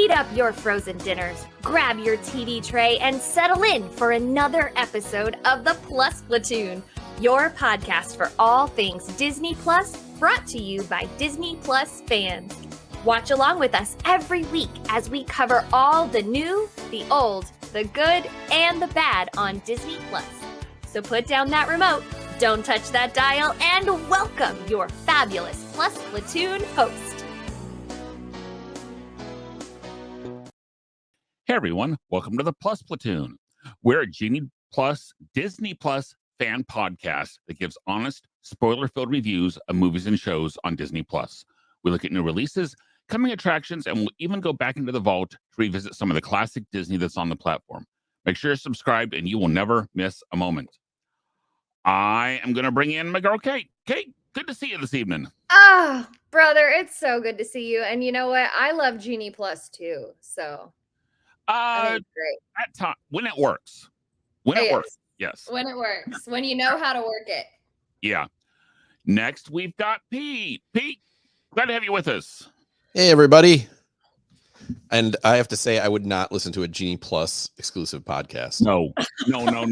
Heat up your frozen dinners, grab your TV tray, and settle in for another episode of the Plus Platoon, your podcast for all things Disney Plus, brought to you by Disney Plus fans. Watch along with us every week as we cover all the new, the old, the good, and the bad on Disney Plus. So put down that remote, don't touch that dial, and welcome your fabulous Plus Platoon host. Hey everyone, welcome to the Plus Platoon. We're a Disney Plus fan podcast that gives honest, spoiler-filled reviews of movies and shows on Disney Plus. We look at new releases, coming attractions, and we'll even go back into the vault to revisit some of the classic Disney that's on the platform. Make sure you're subscribed and you will never miss a moment. I am going to bring in my girl, Kate. Kate, good to see you this evening. Oh, brother, it's so good to see you. And you know what? I love Genie Plus too, so... I think it's great. At time, when it works. When it works. Yes. When it works. When you know how to work it. Yeah. Next, we've got Pete. Pete, glad to have you with us. Hey, everybody. And I have to say, I would not listen to a Genie Plus exclusive podcast. No. Can you imagine?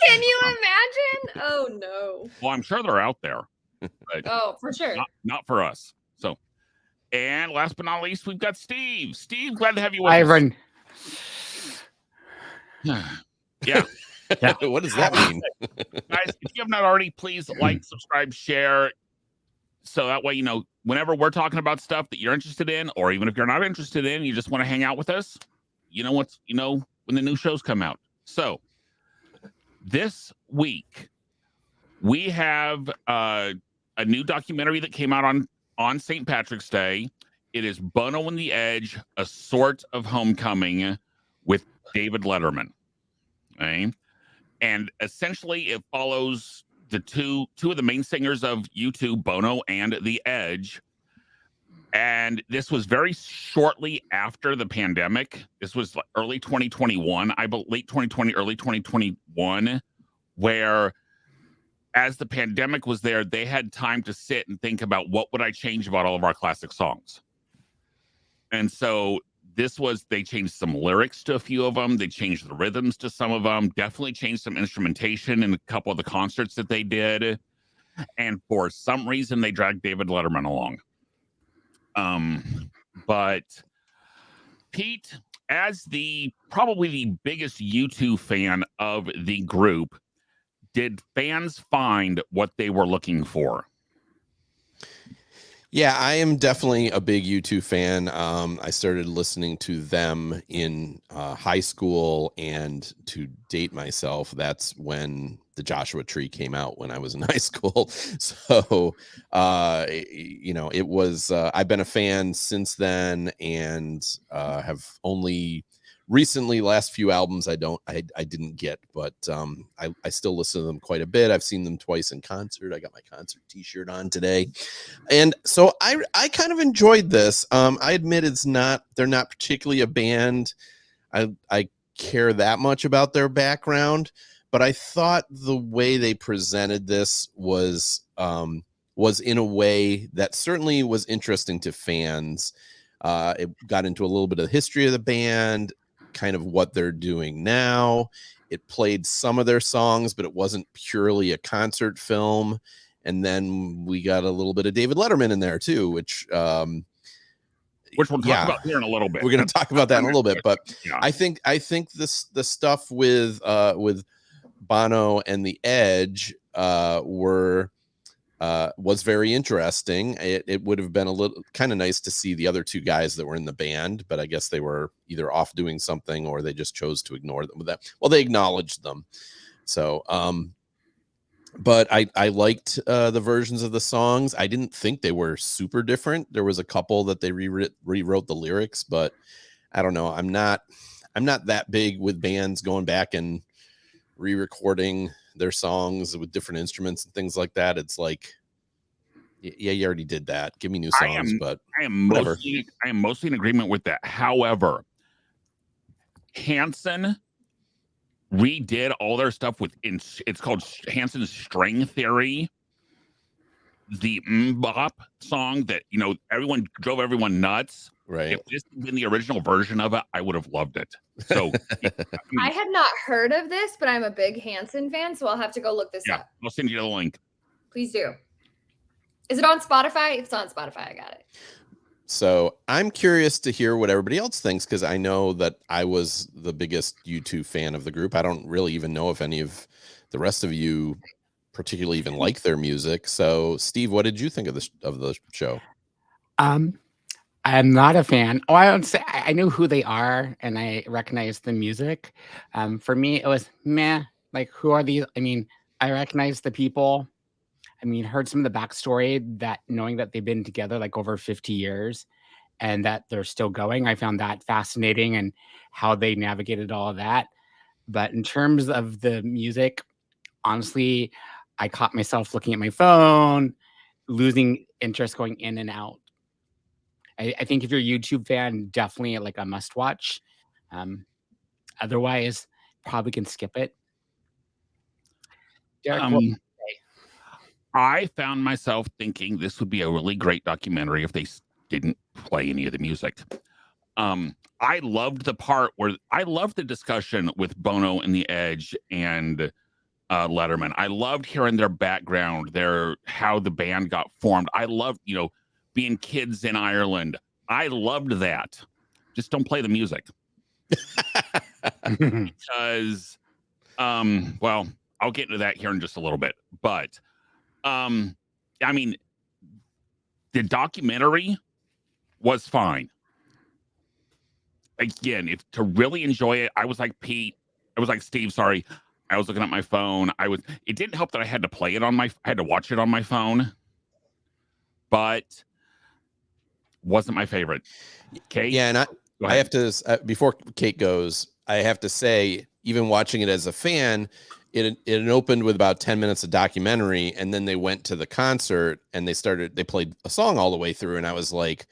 Can you imagine? Oh, no. Well, I'm sure they're out there. But for sure. Not for us. So. And last but not least, we've got Steve. Steve, glad to have you with us. Ivan. Yeah. What does that mean? Guys, if you have not already, please like, subscribe, share. So that way, whenever we're talking about stuff that you're interested in, or even if you're not interested in, you just want to hang out with us, when the new shows come out. So this week, we have a new documentary that came out on St. Patrick's Day. It is Bono and the Edge, A Sort of Homecoming with David Letterman. Okay? And essentially it follows the two of the main singers of U2, Bono and the Edge. And this was very shortly after the pandemic. This was early 2021, late 2020, early 2021, where as the pandemic was there, they had time to sit and think about what would I change about all of our classic songs. And so they changed some lyrics to a few of them. They changed the rhythms to some of them, definitely changed some instrumentation in a couple of the concerts that they did. And for some reason, they dragged David Letterman along. But Pete, as probably the biggest U2 fan of the group, did fans find what they were looking for? Yeah, I am definitely a big U2 fan. I started listening to them in high school, and to date myself, that's when the Joshua Tree came out, when I was in high school. So, it was, I've been a fan since then, and have only recently, last few albums I didn't get, but I still listen to them quite a bit. I've seen them twice in concert. I got my concert t-shirt on today. And so I kind of enjoyed this. I admit they're not particularly a band I care that much about their background, but I thought the way they presented this was in a way that certainly was interesting to fans. It got into a little bit of the history of the band, kind of what they're doing now. It played some of their songs, but it wasn't purely a concert film. And then we got a little bit of David Letterman in there too, which we'll talk about here in a little bit. We're going to talk about that in a little bit, but yeah. I think the stuff with Bono and the Edge was very interesting. It would have been a little kind of nice to see the other two guys that were in the band, but I guess they were either off doing something or they just chose to ignore them with that. Well, they acknowledged them. So, but I liked the versions of the songs. I didn't think they were super different. There was a couple that they rewrote the lyrics, but I don't know. I'm not that big with bands going back and re-recording their songs with different instruments and things like that. It's like, yeah, you already did that. Give me new songs. I am mostly in agreement with that. However, Hanson redid all their stuff it's called Hanson's string theory, the Bop song that, you know, everyone drove everyone nuts. Right. If this had been the original version of it, I would have loved it. So I had not heard of this, but I'm a big Hanson fan, so I'll have to go look this up. I'll send you the link. Please do. Is it on Spotify? If it's on Spotify, I got it. So I'm curious to hear what everybody else thinks, because I know that I was the biggest U2 fan of the group. I don't really even know if any of the rest of you particularly even like their music. So, Steve, what did you think of the show? I'm not a fan. Oh, I would say I knew who they are and I recognized the music. For me, it was meh. Like, who are these? I mean, I recognize the people. I mean, heard some of the backstory, that knowing that they've been together like over 50 years and that they're still going. I found that fascinating, and how they navigated all of that. But in terms of the music, honestly, I caught myself looking at my phone, losing interest, going in and out. I think if you're a YouTube fan, definitely like a must watch. Otherwise, probably can skip it. Derek, I found myself thinking this would be a really great documentary if they didn't play any of the music. I loved the part where I loved the discussion with Bono and The Edge and Letterman. I loved hearing their background, how the band got formed. I loved, you know, being kids in Ireland. I loved that. Just don't play the music. Because, well, I'll get into that here in just a little bit. But, I mean, the documentary was fine. Again, if to really enjoy it, I was like Steve, sorry. I was looking at my phone. It didn't help that I had to I had to watch it on my phone, but wasn't my favorite. Kate? Yeah, and I have to, before Kate goes, I have to say, even watching it as a fan, it opened with about 10 minutes of documentary, and then they went to the concert and they played a song all the way through, and I was like,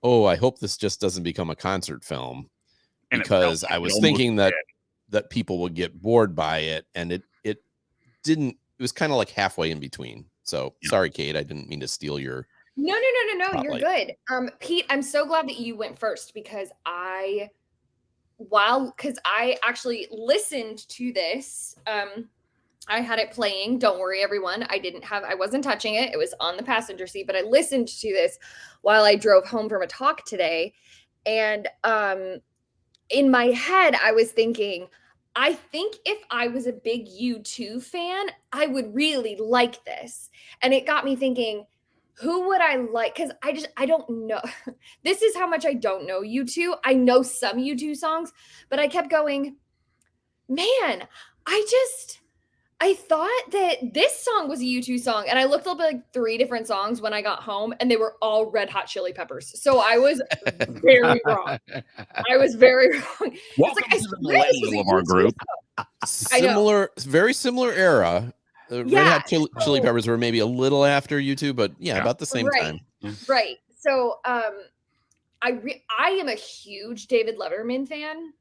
oh, I hope this just doesn't become a concert film, because I was thinking that people would get bored by it, and it didn't. It was kind of like halfway in between. So sorry, Kate, I didn't mean to steal your No, spotlight. you're good. Pete, I'm so glad that you went first, because I actually listened to this. I had it playing. Don't worry, everyone. I wasn't touching it. It was on the passenger seat, but I listened to this while I drove home from a talk today. And in my head, I was thinking, I think if I was a big U2 fan, I would really like this. And it got me thinking, who would I like? Because I don't know. This is how much I don't know U2. I know some U2 songs, but I kept going, man, I thought that this song was a U2 song. And I looked up like 3 different songs when I got home, and they were all Red Hot Chili Peppers. So I was very wrong. I was very wrong. Welcome to the millennial of our group. Very similar era. The Red Hot Chili Peppers were maybe a little after U2, but about the same time. Right. So I am a huge David Letterman fan.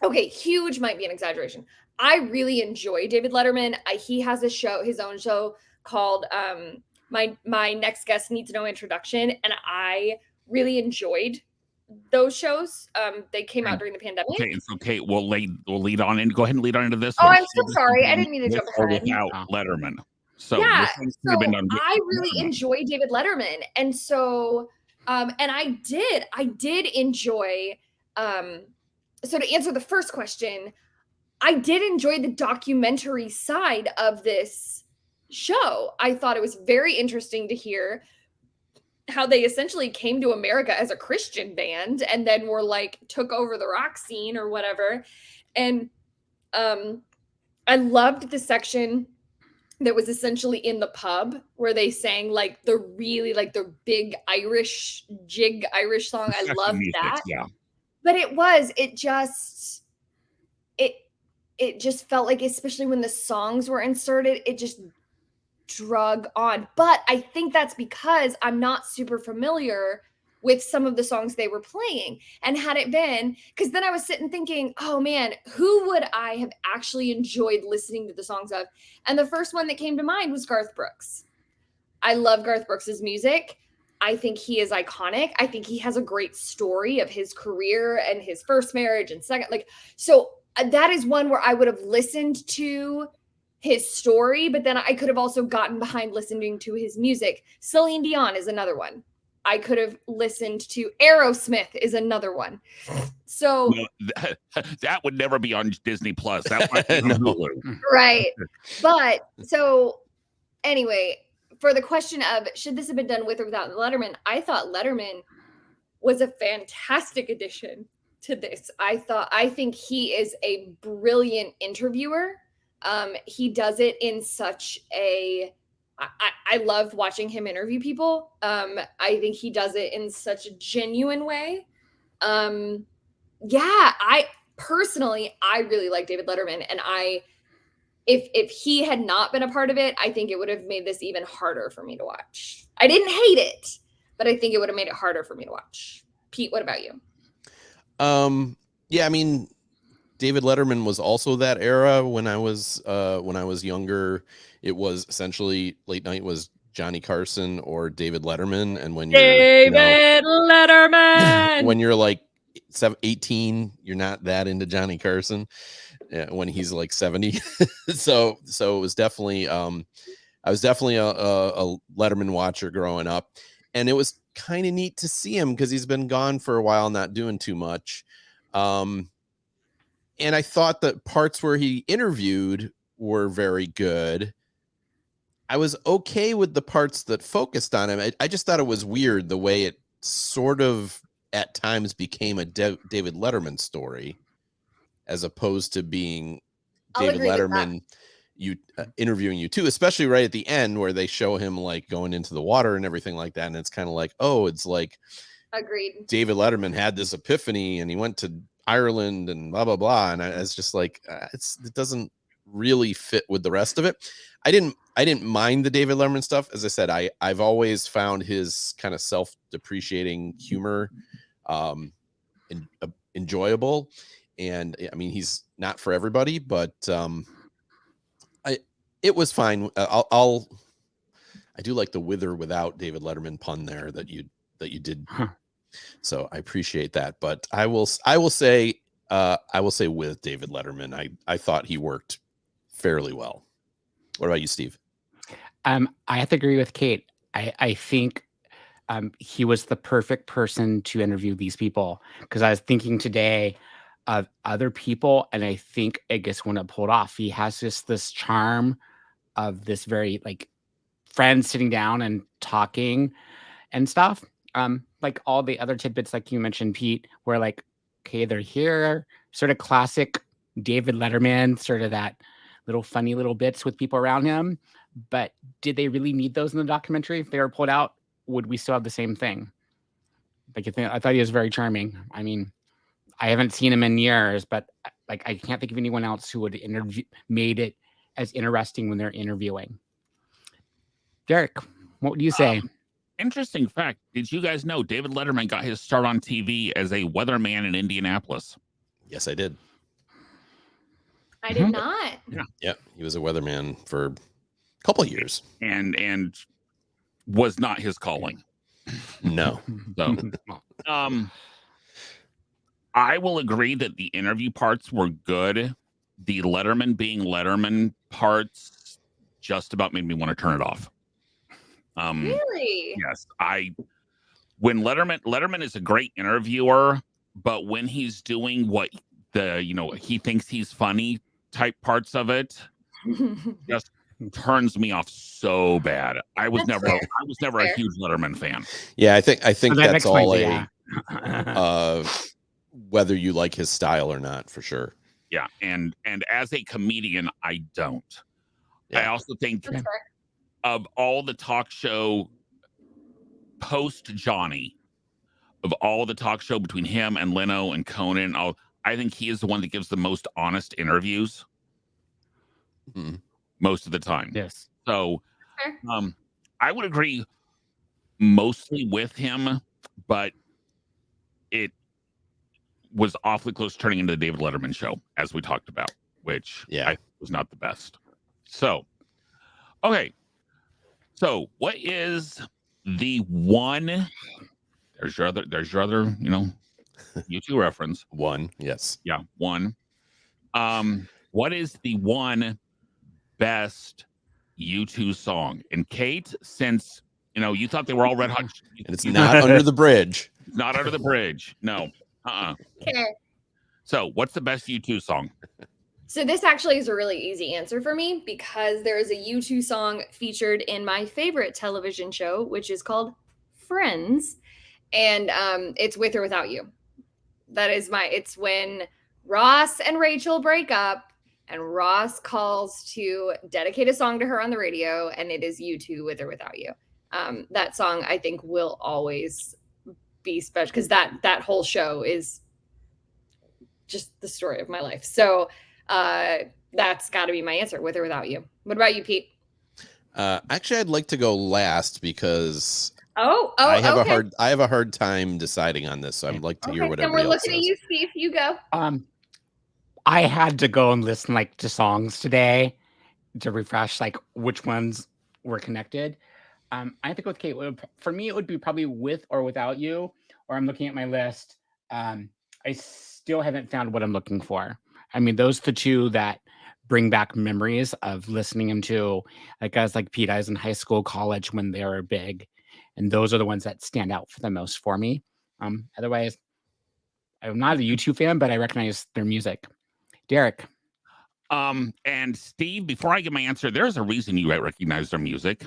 Okay, huge might be an exaggeration. I really enjoy David Letterman. He has his own show called My Next Guest Needs No Introduction, and I really enjoyed those shows. They came out during the pandemic. Okay, and so Kate, we'll lead on and go ahead and lead on into this. Oh, I'm so sorry. I didn't mean to jump ahead. Without Letterman. So yeah, I really enjoy David Letterman, and so and I did enjoy. So to answer the first question, I did enjoy the documentary side of this show. I thought it was very interesting to hear how they essentially came to America as a Christian band and then were like took over the rock scene or whatever. And I loved the section that was essentially in the pub where they sang like the really like the big Irish song. I loved that. Yeah. But it just felt like, especially when the songs were inserted, it just drug on. But I think that's because I'm not super familiar with some of the songs they were playing. And had it been, because then I was sitting thinking, oh man, who would I have actually enjoyed listening to the songs of? And the first one that came to mind was Garth Brooks. I love Garth Brooks's music. I think he is iconic. I think he has a great story of his career and his first marriage and second. Like, so that is one where I would have listened to his story, but then I could have also gotten behind listening to his music. Celine Dion is another one. I could have listened to. Aerosmith is another one. So that would never be on Disney Plus. That might be on Hulu. Right. But so anyway, for the question of should this have been done with or without Letterman, I thought Letterman was a fantastic addition to this. I think he is a brilliant interviewer. He does it in such a I love watching him interview people. I think he does it in such a genuine way. I personally really like David Letterman, and if he had not been a part of it, I think it would have made this even harder for me to watch. I didn't hate it, but I think it would have made it harder for me to watch. Pete, what about you? Yeah, I mean, David Letterman was also that era when I was younger. It was essentially late night was Johnny Carson or David Letterman, and when you're Letterman, when you're like 18, you're not that into Johnny Carson. When he's like 70, so it was definitely I was definitely a Letterman watcher growing up, and it was kind of neat to see him because he's been gone for a while, not doing too much. And I thought that parts where he interviewed were very good. I was okay with the parts that focused on him. I just thought it was weird the way it sort of at times became a David Letterman story, as opposed to being David Letterman interviewing you too, especially right at the end where they show him like going into the water and everything like that. And it's kind of like, oh, it's like agreed. David Letterman had this epiphany and he went to Ireland and blah, blah, blah. And it's just like, it doesn't really fit with the rest of it. I didn't mind the David Letterman stuff. As I said, I've always found his kind of self-depreciating humor enjoyable. And I mean, he's not for everybody, but it was fine. I do like the with or without David Letterman pun there that you did. Huh. So I appreciate that. But I will say with David Letterman, I thought he worked fairly well. What about you, Steve? I have to agree with Kate. I think he was the perfect person to interview these people, because I was thinking today of other people, and I think I guess when it pulled off, he has just this charm of this very like friends sitting down and talking and stuff. Like all the other tidbits, like you mentioned, Pete, where like, okay, they're here, sort of classic David Letterman, sort of that little funny little bits with people around him. But did they really need those in the documentary? If they were pulled out, would we still have the same thing? Like, I thought he was very charming. I mean, I haven't seen him in years, but like, I can't think of anyone else who would made it as interesting when they're interviewing. Derek, what would you say? Interesting fact. Did you guys know David Letterman got his start on TV as a weatherman in Indianapolis? Yes, I did. I did not. Yeah, he was a weatherman for a couple of years. And was not his calling. No. So, I will agree that the interview parts were good. The Letterman being Letterman parts just about made me want to turn it off. Really? Yes. When Letterman is a great interviewer, but when he's doing what he thinks he's funny type parts of it, just turns me off so bad. I was never a huge Letterman fan. Yeah, I think that's all whether you like his style or not, for sure. Yeah, and as a comedian, I don't. Yeah. I also think of all the talk show post Johnny, of all the talk show between him and Leno and Conan, I think he is the one that gives the most honest interviews. Mm-hmm. Most of the time. Yes. So I would agree mostly with him, but it was awfully close to turning into the David Letterman show, as we talked about, which was not the best. So, okay. So, what is the one? There's your other, YouTube reference. One, yes. Yeah, one. What is the one best U2 song? And Kate, since you thought they were all red hot, And it's not Under the Bridge. not Under the Bridge. No. Okay. So, what's the best U2 song? So this actually is a really easy answer for me because there is a U2 song featured in my favorite television show, which is called Friends, and it's With or Without You. It's when Ross and Rachel break up, and Ross calls to dedicate a song to her on the radio, and it is U2 With or Without You. That song I think will always be special because that whole show is just the story of my life. So that's got to be my answer, With or Without You. What about you, Pete? Actually, I'd like to go last because I have a hard time deciding on this. So I'd like to hear what everybody else says. Then we're looking at you, Steve. You go. I had to go and listen to songs today to refresh which ones were connected. I have to go with Kate. For me, it would be probably With or Without You. Or I'm looking at my list. I still haven't found what I'm looking for. I mean, those are the two that bring back memories of listening them to guys like Pete. I was in high school, college when they were big, and those are the ones that stand out for the most for me. Otherwise, I'm not a YouTube fan, but I recognize their music. Derek. And Steve, before I give my answer, there's a reason you recognize their music.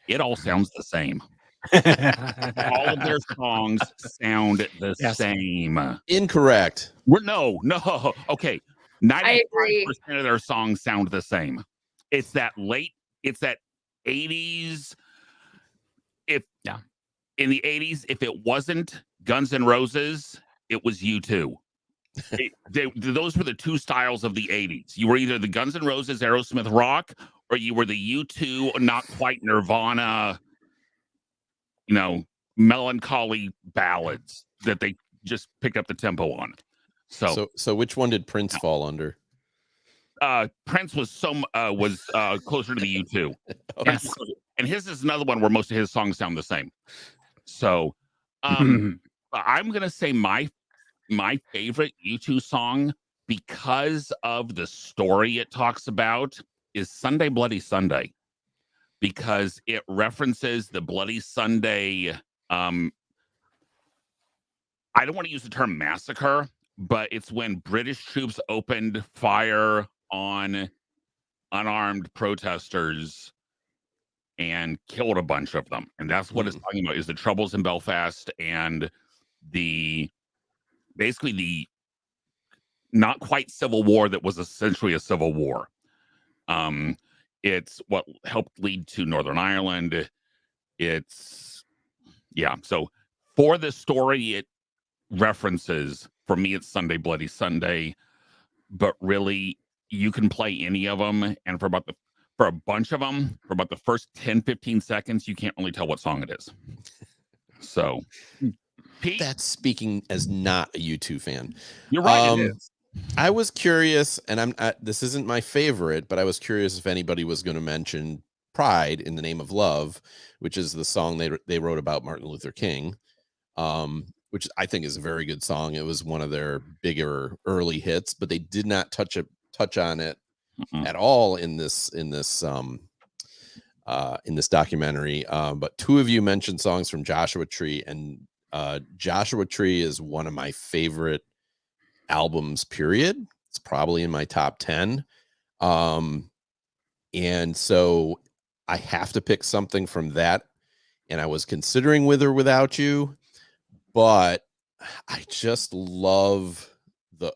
It all sounds the same. All of their songs sound the same. Incorrect. No. Okay. 95% of their songs sound the same. It's that 80s. In the 80s, if it wasn't Guns N' Roses, it was U2. Those were the two styles of the 80s. You were either the Guns N' Roses, Aerosmith rock, or you were the U2, not quite Nirvana, melancholy ballads that they just picked up the tempo on. So which one did Prince fall under? Prince was closer to the U2. Yes. And his is another one where most of his songs sound the same. So I'm gonna say my favorite U2 song, because of the story it talks about, is Sunday Bloody Sunday, because it references the Bloody Sunday. I don't want to use the term massacre, but it's when British troops opened fire on unarmed protesters and killed a bunch of them. And that's what it's talking about, is the troubles in Belfast and basically the not quite civil war that was essentially a civil war. It's what helped lead to Northern Ireland. So for the story it references, for me it's Sunday Bloody Sunday, but really you can play any of them, and for a bunch of them, for about the first 10-15 seconds, you can't really tell what song it is. So Pete? That's speaking as not a U2 fan. You're right, it is. I was curious, and this isn't my favorite, but I was curious if anybody was going to mention Pride in the Name of Love, which is the song they wrote about Martin Luther King, which I think is a very good song. It was one of their bigger early hits, but they did not touch on it at all in this documentary. But two of you mentioned songs from Joshua Tree, and Joshua Tree is one of my favorite albums, period. It's probably in my top 10. And so I have to pick something from that. And I was considering With or Without You, but I just love the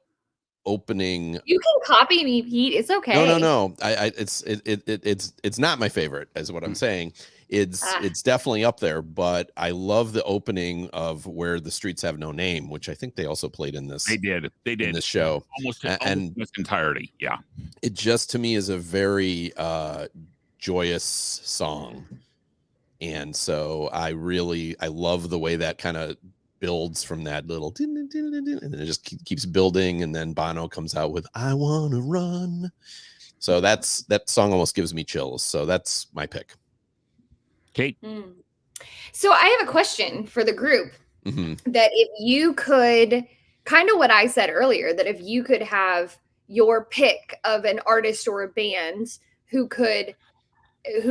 opening. You can copy me, Pete. It's okay. No. It's not my favorite, is what I'm saying. It's definitely up there, but I love the opening of Where the Streets Have No Name, which I think they also played in this. They did in this show almost in its entirety. Yeah, it just to me is a very joyous song, and so I love the way that kind of builds from that little and then it just keeps building, and then Bono comes out with I Wanna Run. So that song almost gives me chills. So that's my pick. Kate. So I have a question for the group. Mm-hmm. That if you could, kind of what I said earlier, that if you could have your pick of an artist or a band who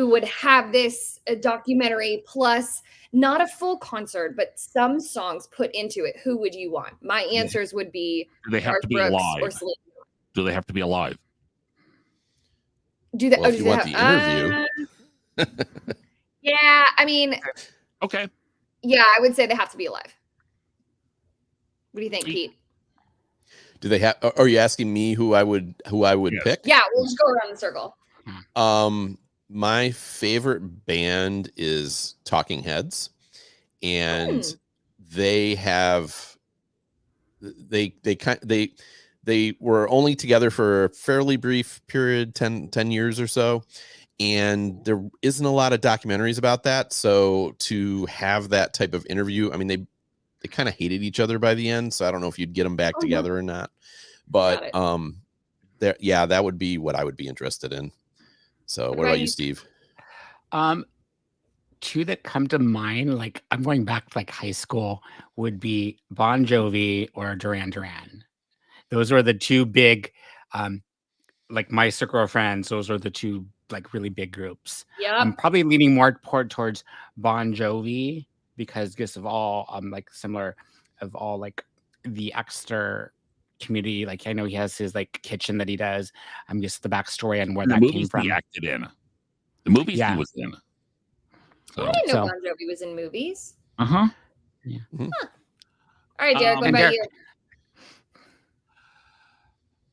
would have this documentary plus not a full concert, but some songs put into it, who would you want? My answers would be Do they have Garth to be Brooks alive? or Celine. Do they have to be alive? Do they? Well, if you want the interview. Yeah, I mean, Okay. yeah, I would say they have to be alive. What do you think, Pete? Do they have? Are you asking me who I would Yes. pick? Yeah, we'll just go around the circle. My favorite band is Talking Heads, and they were only together for a fairly brief period, 10 years or so, and there isn't a lot of documentaries about that. So to have that type of interview, I mean, they kind of hated each other by the end, so I don't know if you'd get them back together or not. But that would be what I would be interested in. So what about you, Steve? Two that come to mind, like I'm going back to like high school, would be Bon Jovi or Duran Duran. Those were the two big, like my circle of friends. Those are the two like really big groups. Yeah, I'm probably leaning more towards Bon Jovi because just of all like similar of all like the extra community. Like I know he has his like kitchen that he does. I'm just the backstory on where that came from. He acted in. The movies he was in. So. I didn't know Bon Jovi was in movies. Yeah. All right, Derek, what about you?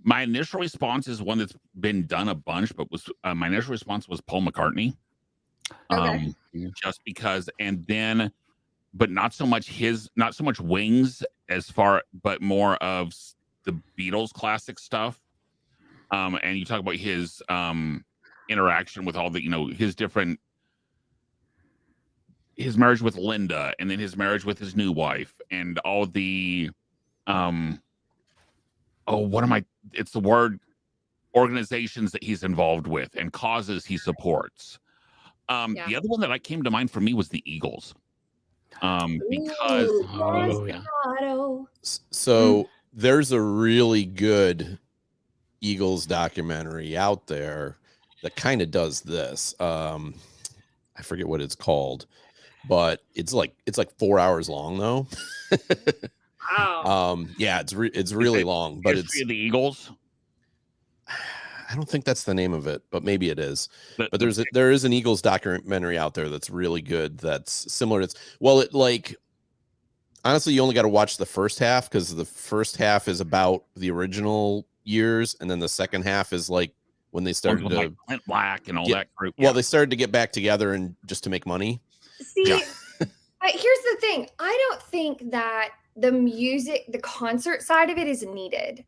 My initial response is one that's been done a bunch, but was my initial response was Paul McCartney. Just because, and then, but not so much Wings but more of the Beatles classic stuff. And you talk about his interaction with all the, his marriage with Linda, and then his marriage with his new wife, and all the it's the word, organizations that he's involved with and causes he supports. The other one that came to mind for me was the Eagles. Because so there's a really good Eagles documentary out there that kind of does this. I forget what it's called, but it's like 4 hours long though. Wow. Yeah, it's really long, but it's the Eagles. I don't think that's the name of it, but maybe it is. But there is an Eagles documentary out there that's really good. That's similar to honestly, you only got to watch the first half because the first half is about the original years, and then the second half is like when they started to Clint Black and all that group. Well, they started to get back together and just to make money. See, here's the thing. I don't think that the concert side of it is needed.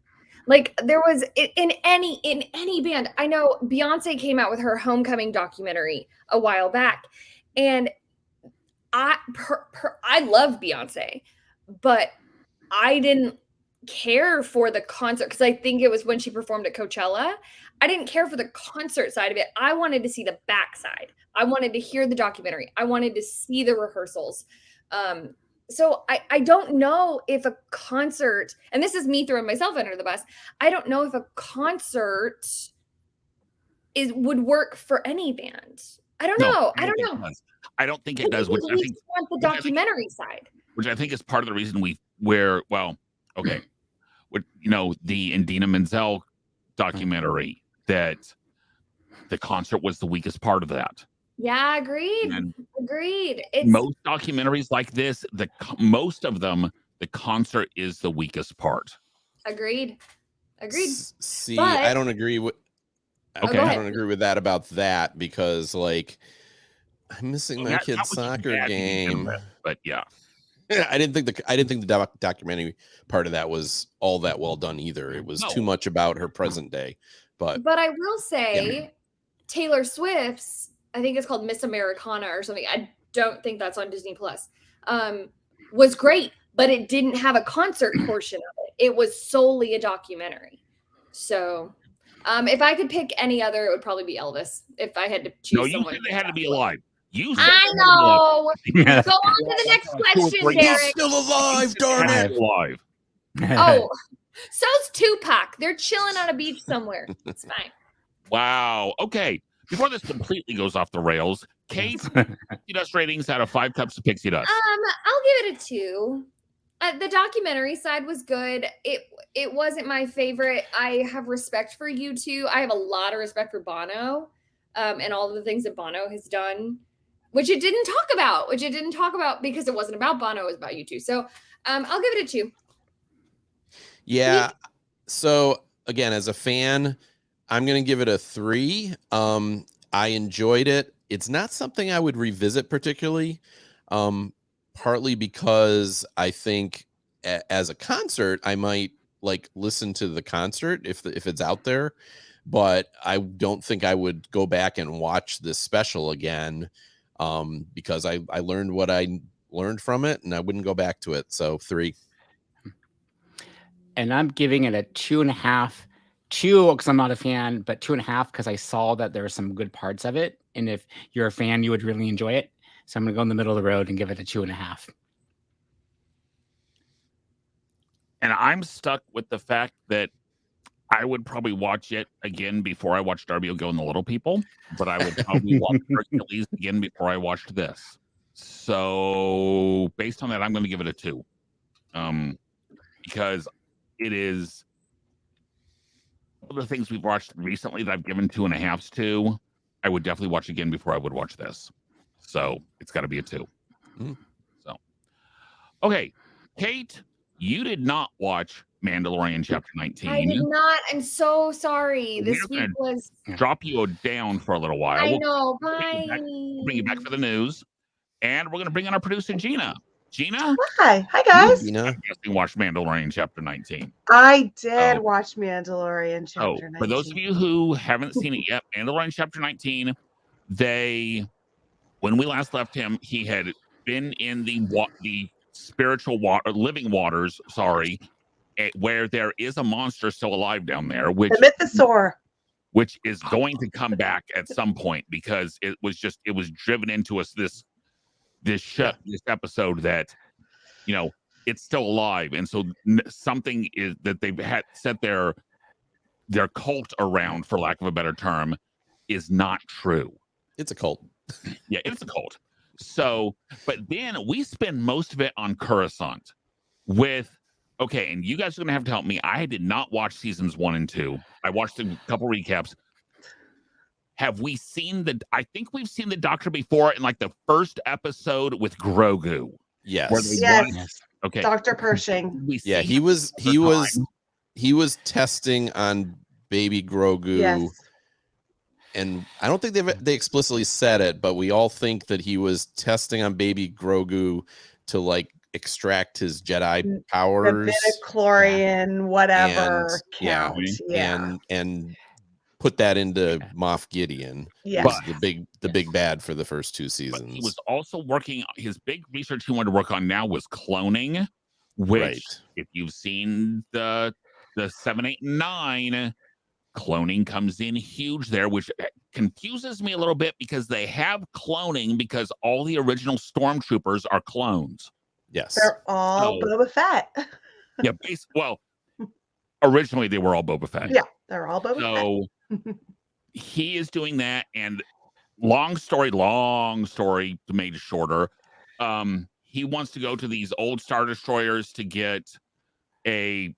Like there was in any band. I know Beyonce came out with her Homecoming documentary a while back, and I love Beyonce, but I didn't care for the concert because I think it was when she performed at Coachella. I didn't care for the concert side of it. I wanted to see the backside. I wanted to hear the documentary. I wanted to see the rehearsals. So I don't know if a concert, and this is me throwing myself under the bus, I don't know if a concert would work for any band. I don't know. I don't know. I don't think it does. Which I think want the documentary side. Which I think is part of the reason the Indina Menzel documentary, that the concert was the weakest part of that. Yeah, agreed. Agreed. Most documentaries like this, most of them, the concert is the weakest part. Agreed. See, I don't agree with. Okay, I don't agree with that about that because, like, I'm missing my kid's soccer game. But yeah, I didn't think the documentary part of that was all that well done either. It was too much about her present day. But I will say, Taylor Swift's, I think it's called Miss Americana or something. I don't think that's on Disney Plus. Was great, but it didn't have a concert portion of it. It was solely a documentary. So, if I could pick any other, it would probably be Elvis. If I had to choose someone. You said they had to be alive. Use I know. Go on to the next question, He's Derek. Still alive, darn it! alive. Oh, so's Tupac. They're chilling on a beach somewhere. It's fine. Wow. Okay. Before this completely goes off the rails, Kate, Pixie Dust ratings out of 5 cups of Pixie Dust. I'll give it a 2. The documentary side was good. It wasn't my favorite. I have respect for you two. I have a lot of respect for Bono, and all of the things that Bono has done, which it didn't talk about because it wasn't about Bono. It was about you two. So, I'll give it a 2. Yeah. So again, as a fan, I'm gonna give it a 3. I enjoyed it. It's not something I would revisit particularly, partly because I think as a concert, I might like listen to the concert if it's out there, but I don't think I would go back and watch this special again, because I learned what I learned from it, and I wouldn't go back to it. So 3. And I'm giving it a 2.5. 2 because I'm not a fan, but 2.5 because I saw that there are some good parts of it. And if you're a fan, you would really enjoy it. So I'm going to go in the middle of the road and give it a 2.5. And I'm stuck with the fact that I would probably watch it again before I watched Darby O'Gill and the Little People, but I would probably watch Hercules again before I watched this. So based on that, I'm going to give it a 2. Because it is one of the things we've watched recently that I've given 2.5s to. I would definitely watch again before I would watch this. So it's got to be a 2. So, okay, Kate, you did not watch Mandalorian Chapter 19. I did not. I'm so sorry. This We're week was. drop you down for a little while. I We'll know. bring you back for the news, and we're going to bring in our producer Gina. Gina, Hi guys. Gina, I'm guessing watched Mandalorian Chapter 19. I did watch Mandalorian So, Chapter 19. for those of you who haven't seen it yet, Mandalorian Chapter 19, when we last left him, he had been in the spiritual water, living waters, where there is a monster still alive down there, the Mythosaur, which is going to come back at some point because it was driven into us this episode that, it's still alive. And so something is that they've had set their cult around, for lack of a better term, is not true. it's a cult. Yeah, it's a cult. So, but then we spend most of it on Coruscant and you guys are going to have to help me. I did not watch seasons 1 and 2. I watched a couple recaps. Have we seen I think we've seen the Doctor before in like the first episode with Grogu. Yes. Yes. Okay. Dr. Pershing. Yeah, he was testing on baby Grogu. Yes. And I don't think they explicitly said it, but we all think that he was testing on baby Grogu to like extract his Jedi powers, The midichlorian, whatever count. and put that into Moff Gideon. Yes. The big bad for the first 2 seasons. But he was also working. His big research he wanted to work on now was cloning, which if you've seen the 7, 8, and 9. Cloning comes in huge there, which confuses me a little bit because they have cloning because all the original stormtroopers are clones. Yes. They're all Boba Fett. Yeah. Originally, they were all Boba Fett. Yeah, they're all Boba Fett. He is doing that. And long story made shorter. He wants to go to these old Star Destroyers to get a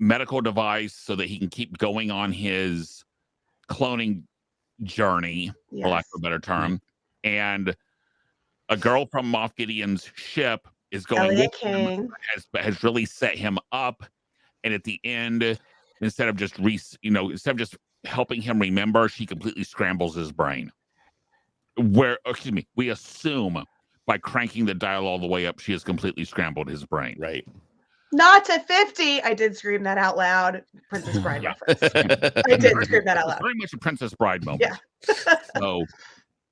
medical device so that he can keep going on his cloning journey, for lack of a better term. And a girl from Moff Gideon's ship is going with him, has really set him up. And at the end, instead of just helping him remember, she completely scrambles his brain. We assume by cranking the dial all the way up, she has completely scrambled his brain. Right. Not to 50. I did scream that out loud. Princess Bride reference. I did scream that out loud. Very much a Princess Bride moment. Yeah. So,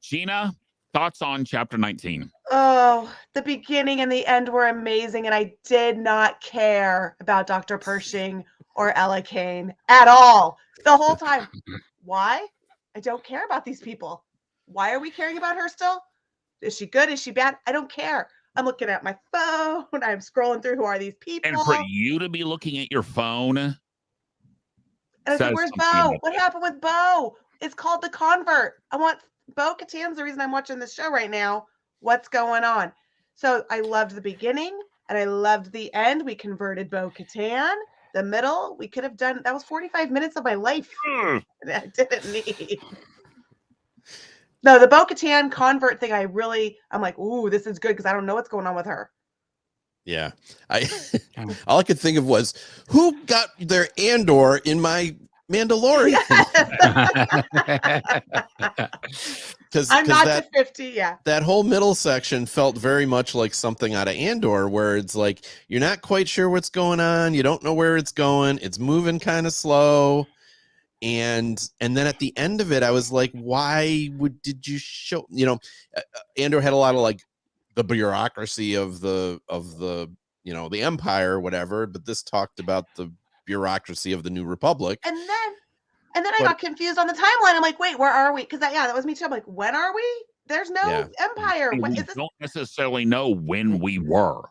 Gina, thoughts on Chapter 19? Oh, the beginning and the end were amazing, and I did not care about Dr. Pershing or Ella Kane at all the whole time. Why? I don't care about these people. Why are we caring about her still? Is she good? Is she bad? I don't care. I'm looking at my phone. I'm scrolling through who are these people. And for you to be looking at your phone, and I said, says where's something Bo? about What it. happened with Bo? It's called The Convert. I want Bo Katan's the reason I'm watching this show right now. What's going on? So I loved the beginning and I loved the end. We converted Bo Katan. The middle, we could have done, that was 45 minutes of my life that I didn't need. No, the Bo Katan convert thing, I'm like, ooh, this is good because I don't know what's going on with her. Yeah. All I could think of was, who got their Andor in my Mandalorian? Because I'm not to 50, yeah. That whole middle section felt very much like something out of Andor, where it's like you're not quite sure what's going on, you don't know where it's going, it's moving kind of slow, and then at the end of it, I was like, why did you show? Andor had a lot of like the bureaucracy of the the Empire or whatever, but this talked about the bureaucracy of the New Republic. And then I got confused on the timeline. I'm like, wait, where are we? Because that was me too. I'm like, when are we? There's no Empire. We don't necessarily know when we were.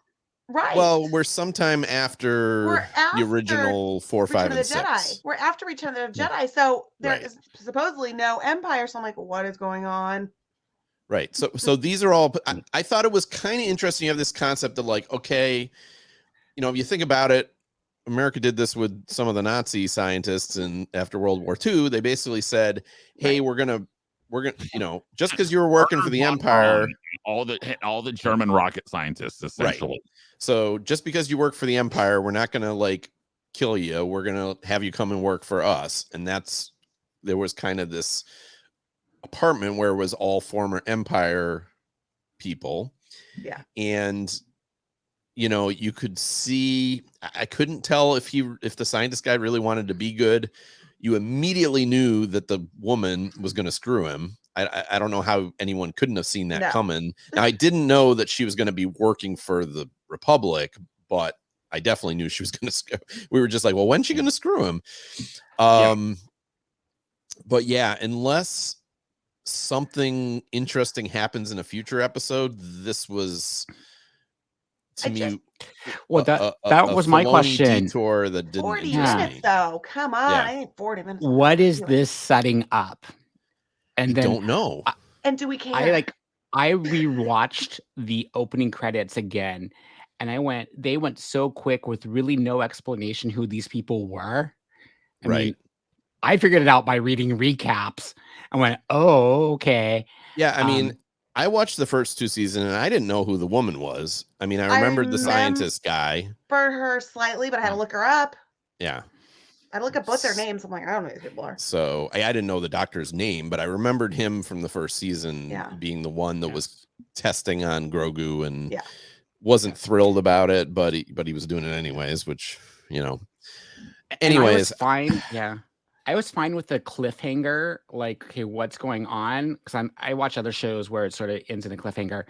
Right. Well, we're sometime after the original 4, 5, and 6. Jedi. We're after Return of the Jedi. So there is supposedly no Empire. So I'm like, what is going on? Right. So these are all, I thought it was kind of interesting. You have this concept of like, okay, if you think about it, America did this with some of the Nazi scientists, and after World War II, they basically said, hey, we're gonna, just because you were working for the Empire, all the German rocket scientists, essentially. Right. So just because you work for the Empire, we're not gonna like kill you. We're gonna have you come and work for us. And there was kind of this apartment where it was all former Empire people. Yeah. And you could see, I couldn't tell if the scientist guy really wanted to be good. You immediately knew that the woman was going to screw him. I don't know how anyone couldn't have seen that coming. Now, I didn't know that she was going to be working for the Republic, but I definitely knew she was going to. We were just like, well, when's she going to screw him? But yeah, unless something interesting happens in a future episode, this was to me. Well, that was my question. Detour that didn't 40 minutes though. Come on, I need 40 minutes. What is this setting up? And then don't know. And do we care? I rewatched the opening credits again, and they went so quick with really no explanation who these people were. I mean, I figured it out by reading recaps. I went, oh, okay. Yeah, I mean, I watched the first 2 seasons and I didn't know who the woman was. I mean, I remembered the scientist guy. For her slightly, but I had to look her up. Yeah. I look at both their names. I'm like, I don't know who these people are. So I didn't know the doctor's name, but I remembered him from the first season being the one that was testing on Grogu and wasn't thrilled about it, but he was doing it anyways, which, anyways. I was fine. Yeah. I was fine with the cliffhanger, like, okay, what's going on? Because I watch other shows where it sort of ends in a cliffhanger.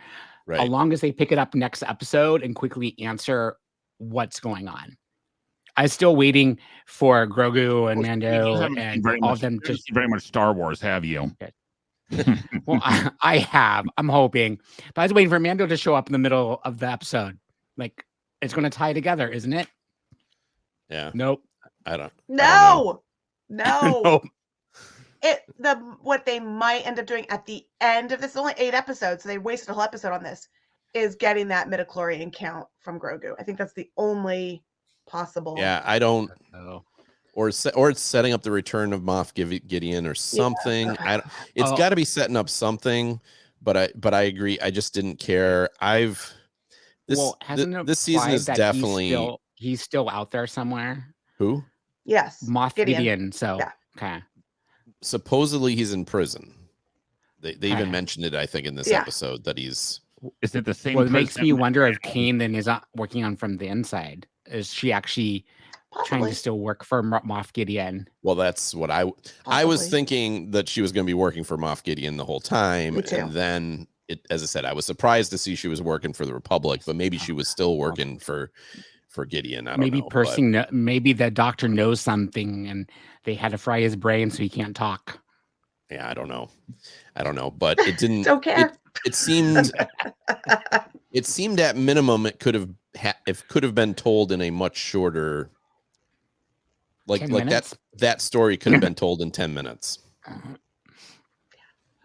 Right. As long as they pick it up next episode and quickly answer what's going on. I'm still waiting for Grogu and Mando and all of them. Just very much Star Wars, have you? Well, I have. I'm hoping, but I was waiting for Mando to show up in the middle of the episode. Like, it's going to tie together, isn't it? Yeah. Nope. I don't. No. Nope. What they might end up doing at the end of this, only 8 episodes, so they wasted a whole episode on this, is getting that midichlorian count from Grogu. I think that's the only possible. Yeah, I don't know. Or it's setting up the return of Moff Gideon or something. Yeah. It's got to be setting up something, but I agree. I just didn't care. This season is definitely he's still out there somewhere. Who? Yes, Moff Gideon. So okay. Supposedly he's in prison. They even mentioned it, I think, in this episode that he's. Is it the same? Well, it makes me wonder if Kane then is working on from the inside. Is she actually trying to still work for Moff Gideon? Well, that's what I was thinking, that she was going to be working for Moff Gideon the whole time, and then as I said, I was surprised to see she was working for the Republic, but maybe she was still working for Gideon. I don't know. Maybe the doctor knows something, and they had to fry his brain so he can't talk. Yeah, I don't know, but it didn't. Don't care. it seemed at minimum it could have been told in a much shorter, 10 minutes? that story could have been told in 10 minutes.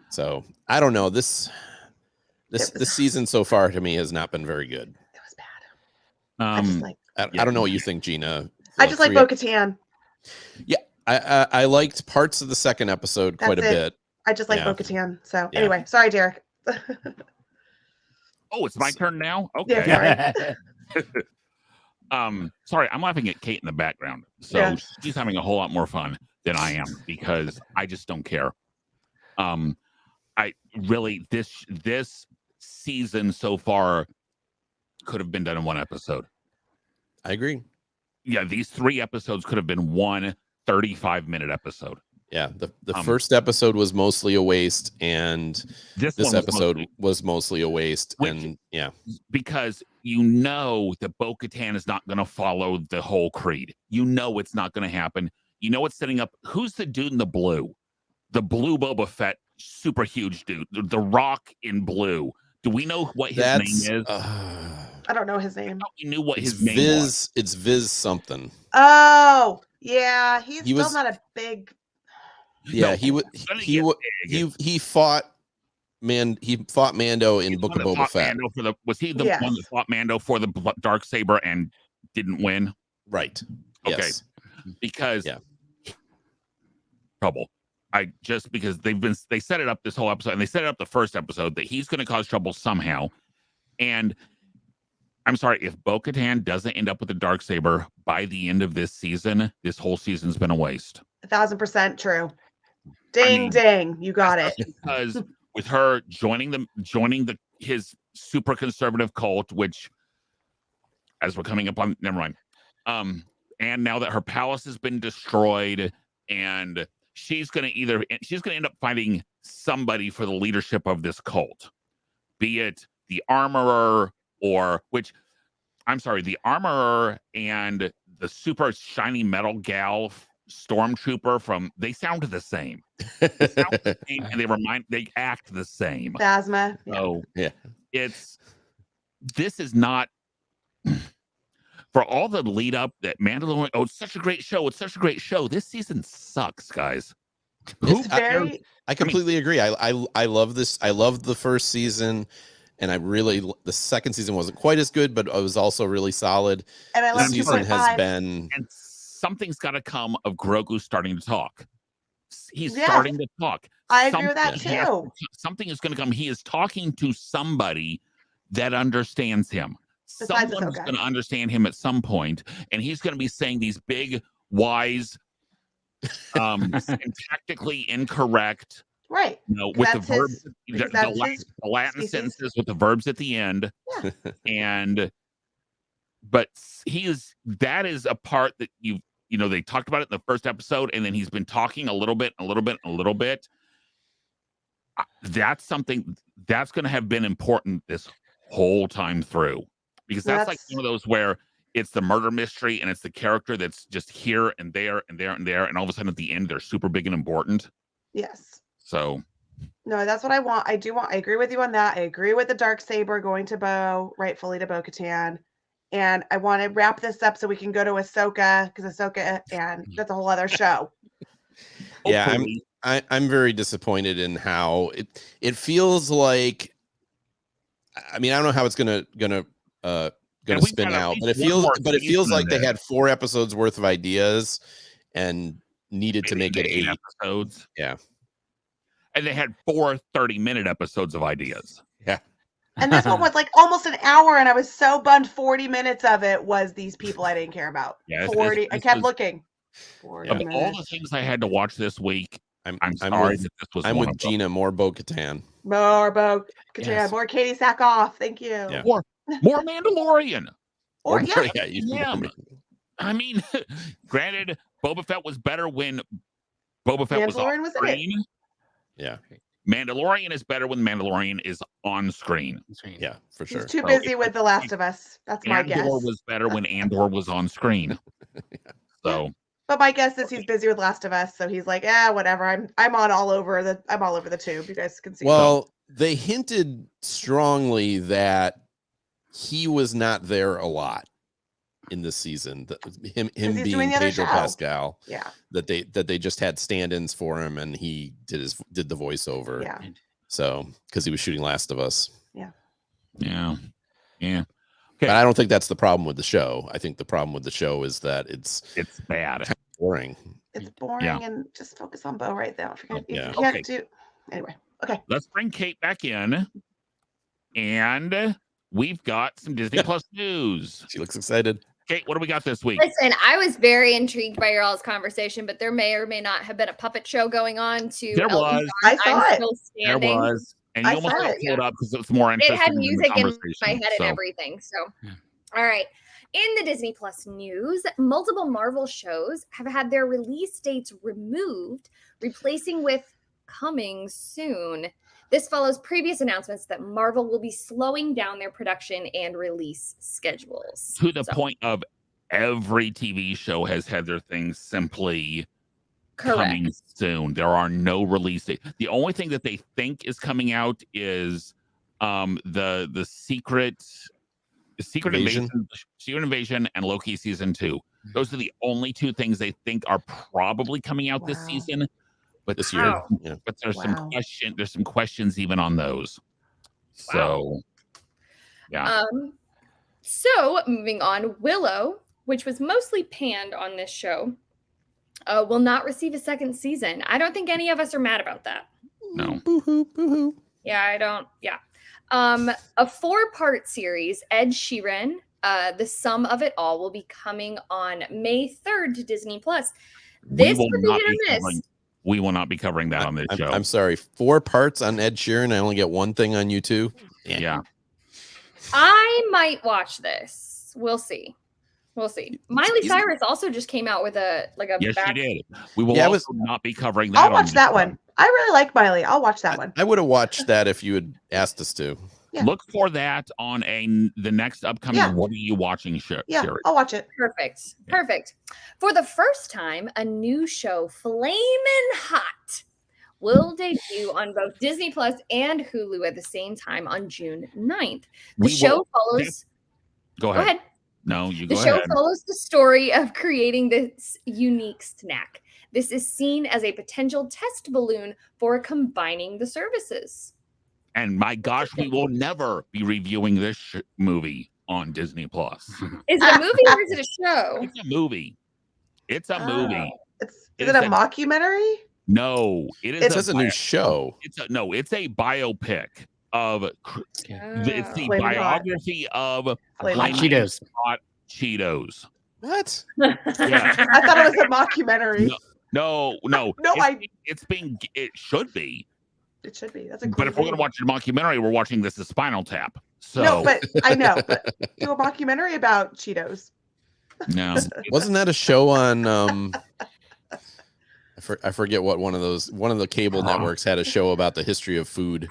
So I don't know. This season so far to me has not been very good. It was bad. I don't know what you think, Gina. I just like Bo-Katan. Yeah, I liked parts of the second episode quite a bit. I just like Bo-Katan. So anyway, sorry, Derek. Oh, it's my turn now? Okay. Yeah, sorry, I'm laughing at Kate in the background. So she's having a whole lot more fun than I am because I just don't care. I really this season so far could have been done in one episode. I agree. Yeah, these 3 episodes could have been one 35-minute episode. Yeah, the first episode was mostly a waste, and this episode was mostly a waste. And because you know that Bo-Katan is not going to follow the whole creed. You know it's not going to happen. You know it's setting up. Who's the dude in the blue? The blue Boba Fett, super huge dude. The Rock in blue. Do we know what his name is? I don't know his name. We knew what his name was. It's Viz something. Oh, yeah. He's still not a big. Yeah, he fought Mando in Book of Boba Fett. Was he the one that fought Mando for the Darksaber and didn't win? Right. Okay. Yes. Because trouble. Because they set it up this whole episode, and they set it up the first episode that he's going to cause trouble somehow. And I'm sorry, if Bo-Katan doesn't end up with the Darksaber by the end of this season, this whole season's been a waste. 1,000% true. Ding, you got it. Because with her joining his super conservative cult, which, as we're coming up on, never mind. And now that her palace has been destroyed, and she's going to end up finding somebody for the leadership of this cult, be it the armorer the armorer and the super shiny metal gal stormtrooper they sound the same. And they act the same. Phasma. So this is not for all the lead up that Mandalorian. Oh, it's such a great show. This season sucks, guys. I completely agree. I love this. I loved the first season, and the second season wasn't quite as good, but it was also really solid. And I love this season has been. And something's got to come of Grogu starting to talk. He's starting to talk. I agree with that too. Something is going to come. He is talking to somebody that understands him. Someone's going to understand him at some point, and he's going to be saying these big, wise, syntactically incorrect, right? With the verbs, the Latin sentences with the verbs at the end, but that is a part that they talked about it in the first episode, and then he's been talking a little bit. That's something that's going to have been important this whole time through, because that's like one of those where it's the murder mystery and it's the character that's just here and there and there and there, and all of a sudden at the end they're super big and important. Yes. So. No, that's what I want. I agree with you on that. I agree with the Darksaber going to rightfully to Bo-Katan. And I want to wrap this up so we can go to Ahsoka, because Ahsoka, and that's a whole other show. Yeah, I'm very disappointed in how it feels like. I mean, I don't know how it's gonna spin out, but it feels like they had 4 episodes worth of ideas and needed to make it 8 episodes. Yeah, and they had 4 30-minute episodes of ideas. Yeah. And this one was like almost an hour, and I was so bummed 40 minutes of it was these people I didn't care about. Yeah, 40. I kept looking. 40 of minutes. all the things I had to watch this week, I'm sorry that this was I'm with Gina. More Bo-Katan. More Bo-Katan. Yes. More Katie Sackhoff. Thank you. Yeah. More Mandalorian. I mean, granted, Boba Fett was better when Boba Fett was on screen. Yeah. Mandalorian is better when Mandalorian is on screen. Yeah, for sure. He's too busy with The Last of Us. That's my guess. Andor was better when Andor was on screen. So, But my guess is he's busy with Last of Us, so he's like, whatever. I'm all over the tube. You guys can see. Well, they hinted strongly that he was not there a lot in this season. Him he's being doing the other Pedro show. Pascal. Yeah. That they just had stand-ins for him, and he did the voiceover. Yeah. So because he was shooting Last of Us. Yeah. But I don't think that's the problem with the show. I think the problem with the show is that it's bad, boring. It's boring, and just focus on Bo right now. You can't do anyway. Okay. Let's bring Kate back in, and we've got some Disney Plus news. She looks excited. Kate, what do we got this week? Listen, I was very intrigued by your all's conversation, but there may or may not have been a puppet show going on to. There was. I saw it. Still There standing. was. And you almost got pulled up because it was more interesting. It had in the music in conversation, my head and everything. So, all right. In the Disney Plus news, multiple Marvel shows have had their release dates removed, replacing with coming soon. This follows previous announcements that Marvel will be slowing down their production and release schedules. To the point of every TV show has had their things simply coming soon. There are no release dates. The only thing that they think is coming out is the Secret Invasion and Loki season 2. Those are the only two things they think are probably coming out this season. But this year, but there's some questions even on those. So So moving on, Willow, which was mostly panned on this show, will not receive a second season. I don't think any of us are mad about that. No. Boo-hoo, boo-hoo. Yeah, I don't. Yeah. A 4-part series, Ed Sheeran, The Sum of It All, will be coming on May 3rd to Disney Plus. This would be hit or miss. We will not be covering that on this show. I'm sorry. 4 parts on Ed Sheeran. I only get one thing on YouTube. Yeah. I might watch this. We'll see. Miley Cyrus also just came out with a Yes, she did. We will not be covering that. I'll watch that one. I really like Miley. I'll watch that one. I would have watched that if you had asked us to. Yeah. Look for that on the next upcoming What Are You Watching series. I'll watch it. Perfect. For the first time, a new show, Flamin' Hot, will debut on both Disney Plus and Hulu at the same time on June 9th. The show follows... Go ahead. No, you go ahead. The show follows the story of creating this unique snack. This is seen as a potential test balloon for combining the services. And my gosh, we will never be reviewing this movie on Disney Plus. Is it a movie or is it a show? It's a movie. It's a movie. Is it a mockumentary? No, It's a new show. It's a biopic of. It's the biography of Hot Cheetos. Hot Cheetos. What? Yeah. I thought it was a mockumentary. No. It should be. It should be. That's a. But if we're gonna watch a mockumentary, we're watching this as Spinal Tap. So no, but I know. But do a mockumentary about Cheetos. No, wasn't that a show on? I forget what one of the cable networks had a show about the history of food.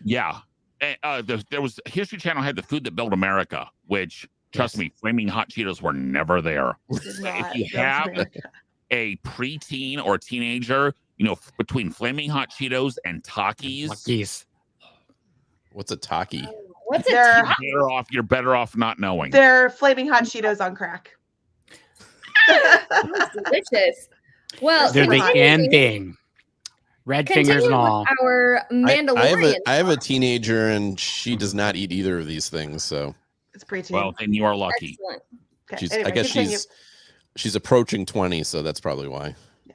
Yeah, there was History Channel had the Food That Built America, which trust me, flaming hot Cheetos were never there. If you have a preteen or teenager, between flaming hot Cheetos and Takis. What's a Taki? What's it? You're better off not knowing. They're flaming hot Cheetos on crack. Delicious. Well, they're the ending. Red fingers and all. Our Mandalorian. I have a teenager, and she does not eat either of these things. So it's preteen. Well, then you are lucky. Excellent. Okay. I guess she's approaching 20, so that's probably why. Yeah.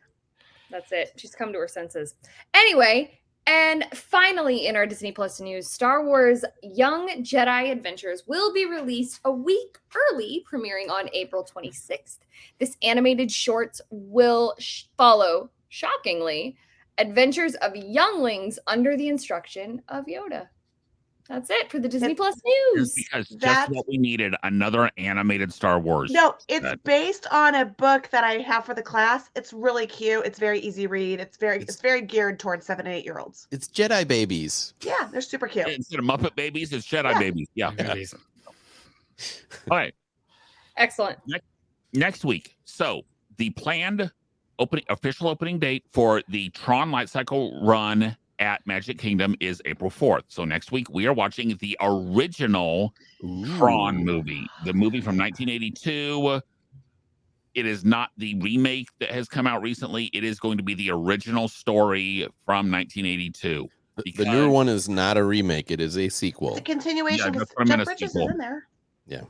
That's it. She's come to her senses. Anyway, and finally in our Disney Plus news, Star Wars Young Jedi Adventures will be released a week early, premiering on April 26th. This animated shorts will follow, shockingly, adventures of younglings under the instruction of Yoda. That's it for the Disney Plus news. Because just what we needed, another animated Star Wars. No, it's based on a book that I have for the class. It's really cute. It's very easy read. It's very geared towards 7 and 8 year olds. It's Jedi babies. Yeah, they're super cute. Instead of Muppet babies, it's Jedi babies. Yeah. All right. Excellent. Next week. So the planned official opening date for the Tron Light Cycle run at Magic Kingdom is April 4th. So next week we are watching the original Tron movie, the movie from 1982. It is not the remake that has come out recently. It is going to be the original story from 1982. The newer one is not a remake. It is a sequel. It's a continuation because Jeff Bridges is in there. Yeah.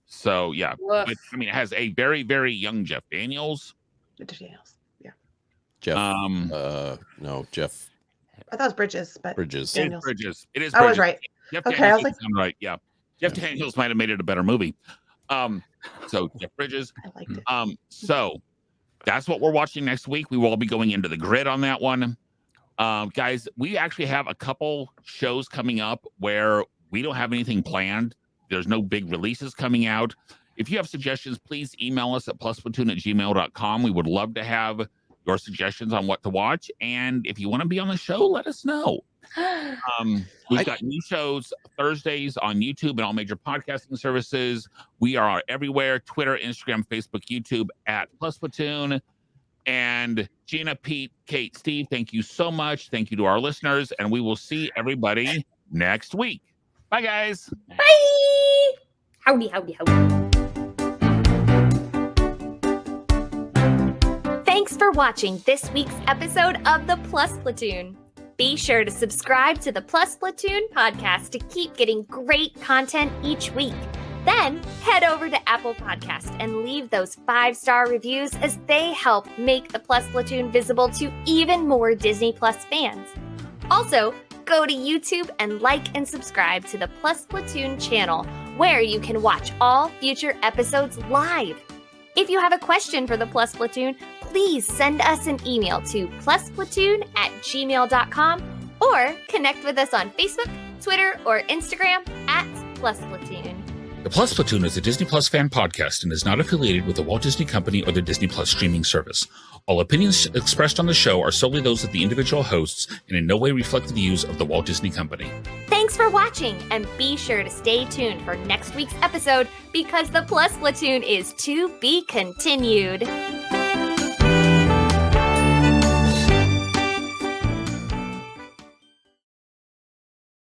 So, yeah. But, I mean, it has a very, very young Jeff Daniels. Yeah. Jeff. No, Jeff. I thought it was Bridges, but Bridges. Daniels. It is Bridges. I was right. Jeff Okay, Daniels I was like, right. Yeah. Jeff Daniels might have made it a better movie. So Jeff Bridges. I liked it. So that's what we're watching next week. We will all be going into the grid on that one. Guys, we actually have a couple shows coming up where we don't have anything planned. There's no big releases coming out. If you have suggestions, please email us at plusplatoon@gmail.com. We would love to have your suggestions on what to watch. And if you want to be on the show, let us know. We've got new shows Thursdays on YouTube and all major podcasting services. We are everywhere: Twitter, Instagram, Facebook, YouTube at PlusPlatoon. And Gina, Pete, Kate, Steve, thank you so much. Thank you to our listeners, and we will see everybody next week. Bye, guys. Bye. Howdy, howdy, howdy. Thanks for watching this week's episode of the Plus Platoon. Be sure to subscribe to the Plus Platoon podcast to keep getting great content each week. Then head over to Apple Podcasts and leave those 5-star reviews as they help make the Plus Platoon visible to even more Disney Plus fans. Also, go to YouTube and like and subscribe to the Plus Platoon channel, where you can watch all future episodes live. If you have a question for the Plus Platoon, please send us an email to plusplatoon@gmail.com or connect with us on Facebook, Twitter, or Instagram at PlusPlatoon. The Plus Platoon is a Disney Plus fan podcast and is not affiliated with the Walt Disney Company or the Disney Plus streaming service. All opinions expressed on the show are solely those of the individual hosts and in no way reflect the views of the Walt Disney Company. Thanks for watching, and be sure to stay tuned for next week's episode because the Plus Platoon is to be continued.